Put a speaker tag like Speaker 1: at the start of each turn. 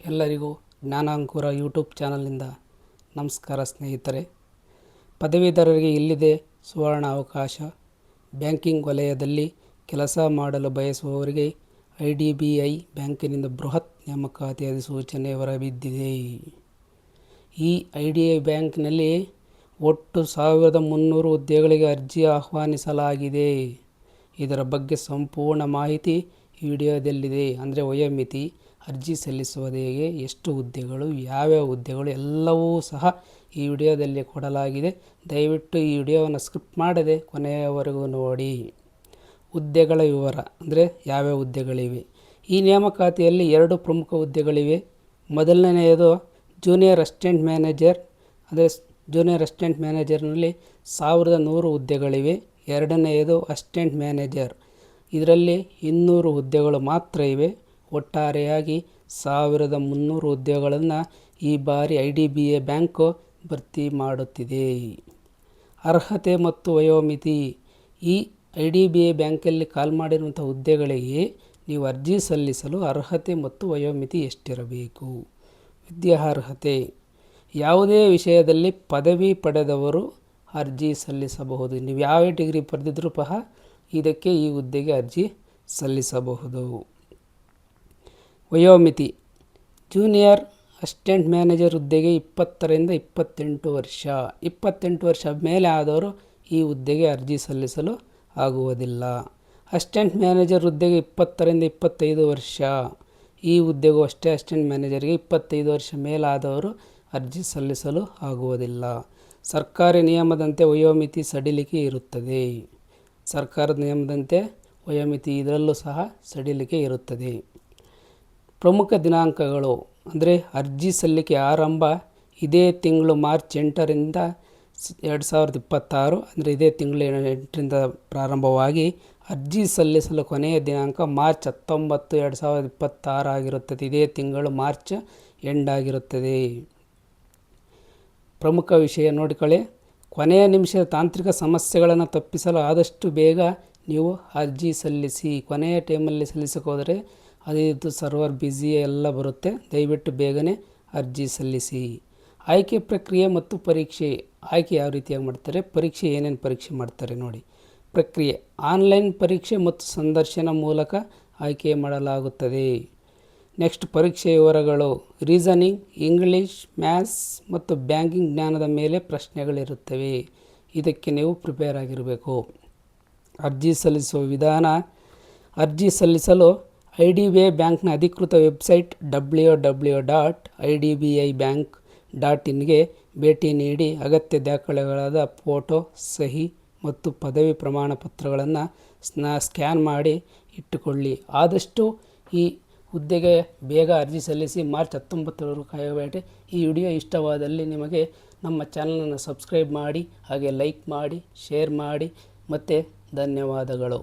Speaker 1: ಎಲ್ಲರಿಗೂ ಜ್ಞಾನಾಂಕುರ ಯೂಟ್ಯೂಬ್ ಚಾನಲ್ನಿಂದ ನಮಸ್ಕಾರ ಸ್ನೇಹಿತರೆ. ಪದವೀಧರರಿಗೆ ಇಲ್ಲಿದೆ ಸುವರ್ಣ ಅವಕಾಶ. ಬ್ಯಾಂಕಿಂಗ್ ವಲಯದಲ್ಲಿ ಕೆಲಸ ಮಾಡಲು ಬಯಸುವವರಿಗೆ IDBI ಬ್ಯಾಂಕಿನಿಂದ ಬೃಹತ್ ನೇಮಕಾತಿ ಅಧಿಸೂಚನೆ ಹೊರಬಿದ್ದಿದೆ. ಈ IDBI ಬ್ಯಾಂಕ್ನಲ್ಲಿ ಒಟ್ಟು 1300 ಹುದ್ದೆಗಳಿಗೆ ಅರ್ಜಿ ಆಹ್ವಾನಿಸಲಾಗಿದೆ. ಇದರ ಬಗ್ಗೆ ಸಂಪೂರ್ಣ ಮಾಹಿತಿ ಈ ವಿಡಿಯೋದಲ್ಲಿದೆ. ಅಂದರೆ ವಯೋಮಿತಿ, ಅರ್ಜಿ ಸಲ್ಲಿಸುವುದು ಹೇಗೆ, ಎಷ್ಟು ಹುದ್ದೆಗಳು, ಯಾವ್ಯಾವ ಹುದ್ದೆಗಳು ಎಲ್ಲವೂ ಸಹ ಈ ವಿಡಿಯೋದಲ್ಲಿ ಕೊಡಲಾಗಿದೆ. ದಯವಿಟ್ಟು ಈ ವಿಡಿಯೋವನ್ನು ಸ್ಕಿಪ್ ಮಾಡದೆ ಕೊನೆಯವರೆಗೂ ನೋಡಿ. ಹುದ್ದೆಗಳ ವಿವರ ಅಂದರೆ ಯಾವ್ಯಾವ ಹುದ್ದೆಗಳಿವೆ. ಈ ನೇಮಕಾತಿಯಲ್ಲಿ 2 ಪ್ರಮುಖ ಹುದ್ದೆಗಳಿವೆ. ಮೊದಲನೆಯದು ಜೂನಿಯರ್ ಅಸಿಸ್ಟೆಂಟ್ ಮ್ಯಾನೇಜರ್. ಅಂದರೆ ಜೂನಿಯರ್ ಅಸಿಸ್ಟೆಂಟ್ ಮ್ಯಾನೇಜರ್ನಲ್ಲಿ 1100 ಹುದ್ದೆಗಳಿವೆ. ಎರಡನೆಯದು ಅಸಿಸ್ಟೆಂಟ್ ಮ್ಯಾನೇಜರ್. ಇದರಲ್ಲಿ 200 ಹುದ್ದೆಗಳು ಮಾತ್ರ ಇವೆ. ಒಟ್ಟಾರೆಯಾಗಿ 1300 ಹುದ್ದೆಗಳನ್ನು ಈ ಬಾರಿ IDBI ಬ್ಯಾಂಕು ಭರ್ತಿ ಮಾಡುತ್ತಿದೆ. ಅರ್ಹತೆ ಮತ್ತು ವಯೋಮಿತಿ. ಈ IDBI ಬ್ಯಾಂಕಲ್ಲಿ ಕಾಲ್ ಮಾಡಿರುವಂಥ ಹುದ್ದೆಗಳಿಗೆ ನೀವು ಅರ್ಜಿ ಸಲ್ಲಿಸಲು ಅರ್ಹತೆ ಮತ್ತು ವಯೋಮಿತಿ ಎಷ್ಟಿರಬೇಕು. ವಿದ್ಯಾರ್ಹತೆ. ಯಾವುದೇ ವಿಷಯದಲ್ಲಿ ಪದವಿ ಪಡೆದವರು ಅರ್ಜಿ ಸಲ್ಲಿಸಬಹುದು. ನೀವು ಯಾವ ಡಿಗ್ರಿ ಪಡೆದಿದ್ರೂ ಸಹ ಇದಕ್ಕೆ ಈ ಹುದ್ದೆಗೆ ಅರ್ಜಿ ಸಲ್ಲಿಸಬಹುದು. ವಯೋಮಿತಿ. ಜೂನಿಯರ್ ಅಸಿಸ್ಟೆಂಟ್ ಮ್ಯಾನೇಜರ್ ಹುದ್ದೆಗೆ 20 ರಿಂದ 28 ವರ್ಷ. 28 ವರ್ಷ ಮೇಲೆ ಆದವರು ಈ ಹುದ್ದೆಗೆ ಅರ್ಜಿ ಸಲ್ಲಿಸಲು ಆಗುವುದಿಲ್ಲ. ಅಸಿಸ್ಟೆಂಟ್ ಮ್ಯಾನೇಜರ್ ಹುದ್ದೆಗೆ 20 ರಿಂದ 25 ವರ್ಷ. ಈ ಹುದ್ದೆಗೂ ಅಷ್ಟೇ ಅಸಿಸ್ಟೆಂಟ್ ಮ್ಯಾನೇಜರ್ಗೆ 25 ವರ್ಷ ಮೇಲಾದವರು ಅರ್ಜಿ ಸಲ್ಲಿಸಲು ಆಗುವುದಿಲ್ಲ. ಸರ್ಕಾರಿ ನಿಯಮದಂತೆ ವಯೋಮಿತಿ ಸಡಿಲಿಕೆ ಇರುತ್ತದೆ. ಸರ್ಕಾರದ ನಿಯಮದಂತೆ ವಯೋಮಿತಿ ಇದರಲ್ಲೂ ಸಹ ಸಡಿಲಿಕೆ ಇರುತ್ತದೆ. ಪ್ರಮುಖ ದಿನಾಂಕಗಳು ಅಂದರೆ ಅರ್ಜಿ ಸಲ್ಲಿಕೆ ಆರಂಭ ಇದೇ ತಿಂಗಳು ಮಾರ್ಚ್ 8ರಿಂದ 2026. ಅಂದರೆ ಇದೇ ತಿಂಗಳು 8ರಿಂದ ಪ್ರಾರಂಭವಾಗಿ ಅರ್ಜಿ ಸಲ್ಲಿಸಲು ಕೊನೆಯ ದಿನಾಂಕ ಮಾರ್ಚ್ 19, 2026 ಆಗಿರುತ್ತದೆ. ಇದೇ ತಿಂಗಳು ಮಾರ್ಚ್ ಎಂಡ್ ಆಗಿರುತ್ತದೆ. ಪ್ರಮುಖ ವಿಷಯ ನೋಡಿಕೊಳ್ಳಿ. ಕೊನೆಯ ನಿಮಿಷದ ತಾಂತ್ರಿಕ ಸಮಸ್ಯೆಗಳನ್ನು ತಪ್ಪಿಸಲು ಆದಷ್ಟು ಬೇಗ ನೀವು ಅರ್ಜಿ ಸಲ್ಲಿಸಿ. ಕೊನೆಯ ಟೈಮಲ್ಲಿ ಸಲ್ಲಿಸಕ್ಕೆ ಹೋದರೆ ಅದು ಸರ್ವರ್ ಬ್ಯುಸಿ ಎಲ್ಲ ಬರುತ್ತೆ. ದಯವಿಟ್ಟು ಬೇಗನೆ ಅರ್ಜಿ ಸಲ್ಲಿಸಿ. ಆಯ್ಕೆ ಪ್ರಕ್ರಿಯೆ ಮತ್ತು ಪರೀಕ್ಷೆ. ಆಯ್ಕೆ ಯಾವ ರೀತಿಯಾಗಿ ಮಾಡ್ತಾರೆ, ಪರೀಕ್ಷೆ ಏನೇನು ಪರೀಕ್ಷೆ ಮಾಡ್ತಾರೆ ನೋಡಿ. ಪ್ರಕ್ರಿಯೆ ಆನ್ಲೈನ್ ಪರೀಕ್ಷೆ ಮತ್ತು ಸಂದರ್ಶನ ಮೂಲಕ ಆಯ್ಕೆ ಮಾಡಲಾಗುತ್ತದೆ. ನೆಕ್ಸ್ಟ್ ಪರೀಕ್ಷೆ ವಿವರಗಳು. ರೀಸನಿಂಗ್, ಇಂಗ್ಲೀಷ್, ಮ್ಯಾಥ್ಸ್ ಮತ್ತು ಬ್ಯಾಂಕಿಂಗ್ ಜ್ಞಾನದ ಮೇಲೆ ಪ್ರಶ್ನೆಗಳಿರುತ್ತವೆ. ಇದಕ್ಕೆ ನೀವು ಪ್ರಿಪೇರ್ ಆಗಿರಬೇಕು. ಅರ್ಜಿ ಸಲ್ಲಿಸುವ ವಿಧಾನ. ಅರ್ಜಿ ಸಲ್ಲಿಸಲು IDBI ಬ್ಯಾಂಕ್ನ ಅಧಿಕೃತ ವೆಬ್ಸೈಟ್ www.idbibank.in ಭೇಟಿ ನೀಡಿ ಅಗತ್ಯ ದಾಖಲೆಗಳಾದ ಫೋಟೋ, ಸಹಿ ಮತ್ತು ಪದವಿ ಪ್ರಮಾಣ ಪತ್ರಗಳನ್ನು ಸ್ಕ್ಯಾನ್ ಮಾಡಿ ಇಟ್ಟುಕೊಳ್ಳಿ. ಆದಷ್ಟು ಈ ಹುದ್ದೆಗೆ ಬೇಗ ಅರ್ಜಿ ಸಲ್ಲಿಸಿ. ಮಾರ್ಚ್ 19ರವರೆಗೂ ಕಾಯಬೇಡಿ. ಈ ವಿಡಿಯೋ ಇಷ್ಟವಾದಲ್ಲಿ ನಿಮಗೆ ನಮ್ಮ ಚಾನಲನ್ನು ಸಬ್ಸ್ಕ್ರೈಬ್ ಮಾಡಿ, ಹಾಗೆ ಲೈಕ್ ಮಾಡಿ, ಶೇರ್ ಮಾಡಿ. ಮತ್ತು ಧನ್ಯವಾದಗಳು.